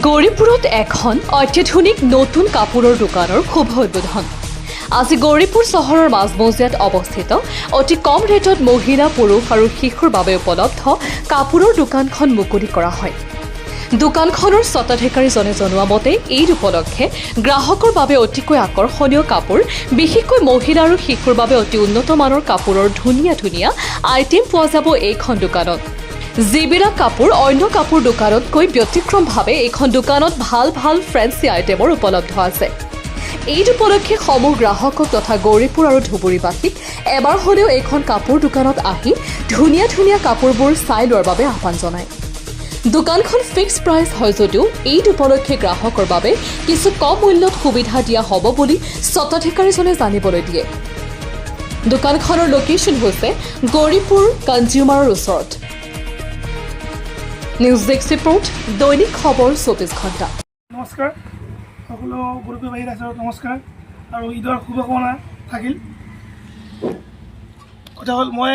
গৌৰীপুৰত এখন অত্যাধুনিক নতুন কাপোৰৰ দোকানৰ শুভ উদ্বোধন। আজি গৌৰীপুৰ চহৰৰ মাজমজিয়াত অৱস্থিত অতি কম ৰেটত মহিলা, পুৰুষ আৰু শিশুৰ বাবে উপলব্ধ কাপোৰৰ দোকানখন মুকলি কৰা হয়। দোকানখনৰ স্বত্বাধিকাৰীজনে জনোৱা মতে এই উপলক্ষে গ্ৰাহকৰ বাবে অতিকৈ আকৰ্ষণীয় কাপোৰ, বিশেষকৈ মহিলা আৰু শিশুৰ বাবে অতি উন্নত মানৰ কাপোৰৰ ধুনীয়া ধুনীয়া আইটেম পোৱা যাব এইখন দোকানত। যিবিলাক কাপোৰ অন্য কাপোৰ দোকানতকৈ ব্যতিক্ৰমভাৱে এইখন দোকানত ভাল ভাল ফেন্সি আইটেমৰ উপলব্ধ আছে। এই উপলক্ষে সমূহ গ্ৰাহকক তথা গৌৰীপুৰ আৰু ধুবুৰীবাসীক এবাৰ হ'লেও এইখন কাপোৰ দোকানত আহি ধুনীয়া ধুনীয়া কাপোৰবোৰ চাই লোৱাৰ বাবে আহ্বান জনায়। দোকানখন ফিক্স প্ৰাইচ হয় যদিও এই উপলক্ষে গ্ৰাহকৰ বাবে কিছু কম মূল্যত সুবিধা দিয়া হ'ব বুলি স্বত্বাধিকাৰীজনে জানিবলৈ দিয়ে। দোকানখনৰ লোকেশ্যন হৈছে গৌৰীপুৰ কনজিউমাৰৰ ওচৰত। নিউজ ডেস্ক ৰিপৰ্ট, দৈনিক খবৰ 24 ঘণ্টা। নমস্কাৰ, সকলো গৌৰীপুৰ বাহিৰ ৰাইজক নমস্কাৰ আৰু ঈদৰ শুভকামনা থাকিল। কথা হ'ল, মই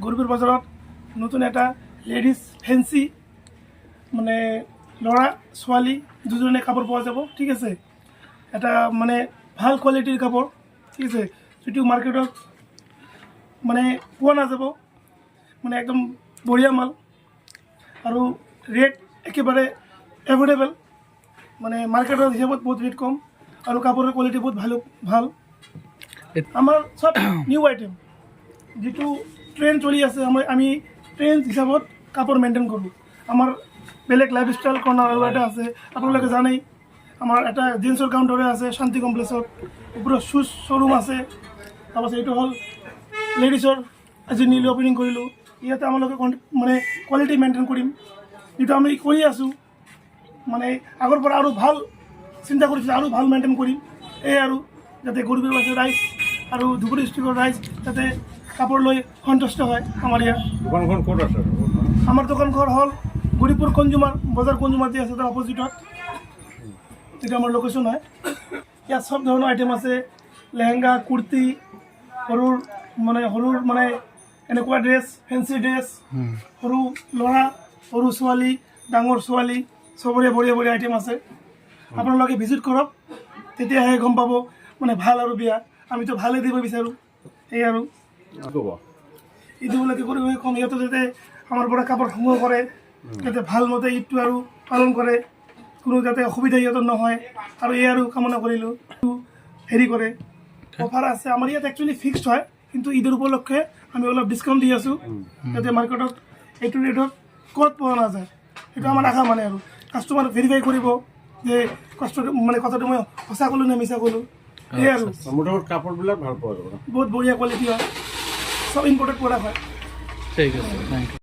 গৌৰীপুৰ বজাৰত নতুন এটা লেডিজ ফেন্সি মানে ল'ৰা ছোৱালী দুজনে কাপোৰ পোৱা যাব। ঠিক আছে, এটা মানে ভাল কোৱালিটিৰ কাপোৰ, ঠিক আছে, যিটো মাৰ্কেটত মানে পোৱা নাযাব, মানে একদম বঢ়িয়া মাল আৰু ৰেট একেবাৰে এফৰ্ডেবল, মানে মাৰ্কেটৰ হিচাপত বহুত ৰেট কম আৰু কাপোৰৰ কোৱালিটি বহুত ভাল। আমাৰ চব নিউ আইটেম, যিটো ট্ৰেণ্ড চলি আছে, আমি ট্ৰেণ্ড হিচাপত কাপোৰ মেইনটেইন কৰোঁ। আমাৰ বেলেগ লাইফষ্টাইল কৰ্ণাৰ আৰু এটা আছে, আপোনালোকে জানেই। আমাৰ এটা জিন্সৰ কাউণ্টাৰে আছে শান্তি কমপ্লেক্সত, ওপৰত শ্বুজ শ্ব'ৰুম আছে। তাৰপাছত এইটো হ'ল লেডিছৰ, আজি নিউলি অ'পেনিং কৰিলোঁ। ইয়াতে আমালোকে মানে কোৱালিটি মেইনটেইন কৰিম, যিটো আমি কৰি আছোঁ। মানে আগৰ পৰা আৰু ভাল চিন্তা কৰিছোঁ, আৰু ভাল মেইনটেইন কৰিম। এই আৰু যাতে গৌৰীপুৰবাসীৰ ৰাইজ আৰু ধুবুৰী ডিষ্ট্ৰিক্টৰ ৰাইজ যাতে কাপোৰ লৈ সন্তুষ্ট হয়। আমাৰ ইয়াত দোকানখন ক'ত আছে? আমাৰ দোকানখন হ'ল গৌৰীপুৰ কনজিউমাৰ বজাৰ, কনজিউমাৰ যে আছে তাৰ অপজিটত, যিটো আমাৰ লোকেশ্যন হয়। ইয়াত চব ধৰণৰ আইটেম আছে, লেহেংগা, কুৰ্তি, সৰুৰ মানে এনেকুৱা ড্ৰেছ, ফেন্সি ড্ৰেছ, সৰু ল'ৰা, সৰু ছোৱালী, ডাঙৰ ছোৱালী, চবৰে বঢ়িয়া বঢ়িয়া আইটেম আছে। আপোনালোকে ভিজিট কৰক, তেতিয়াহে গম পাব মানে ভাল আৰু বেয়া। আমিতো ভালেই দিব বিচাৰোঁ। এই আৰু ঈদবিলাকে কৰিব কম, সিহঁতে যাতে আমাৰ পৰা কাপোৰ সংগ্ৰহ কৰে, যাতে ভালমতে ঈদটো আৰু পালন কৰে, কোনো যাতে অসুবিধা সিহঁতৰ নহয়। আৰু এই আৰু কামনা কৰিলোঁ হেৰি কৰে। অফাৰ আছে আমাৰ ইয়াত, একচুৱেলি ফিক্সড হয়, কিন্তু ঈদৰ উপলক্ষে আমি অলপ ডিছকাউণ্ট দি আছোঁ, যাতে মাৰ্কেটত এইটো ৰেটত ক'ত পোৱা নাযায়। সেইটো আমাৰ আশা, মানে আৰু কাষ্টমাৰ ভেৰিফাই কৰিব যে কথাটো মই সঁচা ক'লোঁ নে মিছা ক'লোঁ। এই আৰু মোটামুটি কাপোৰবিলাক ভাল পোৱা যাব, বহুত বঢ়িয়া কোৱালিটি হয়, চব ইম্পৰ্টেড প্ৰডাক্ট হয়। ঠিক আছে, থেংক ইউ।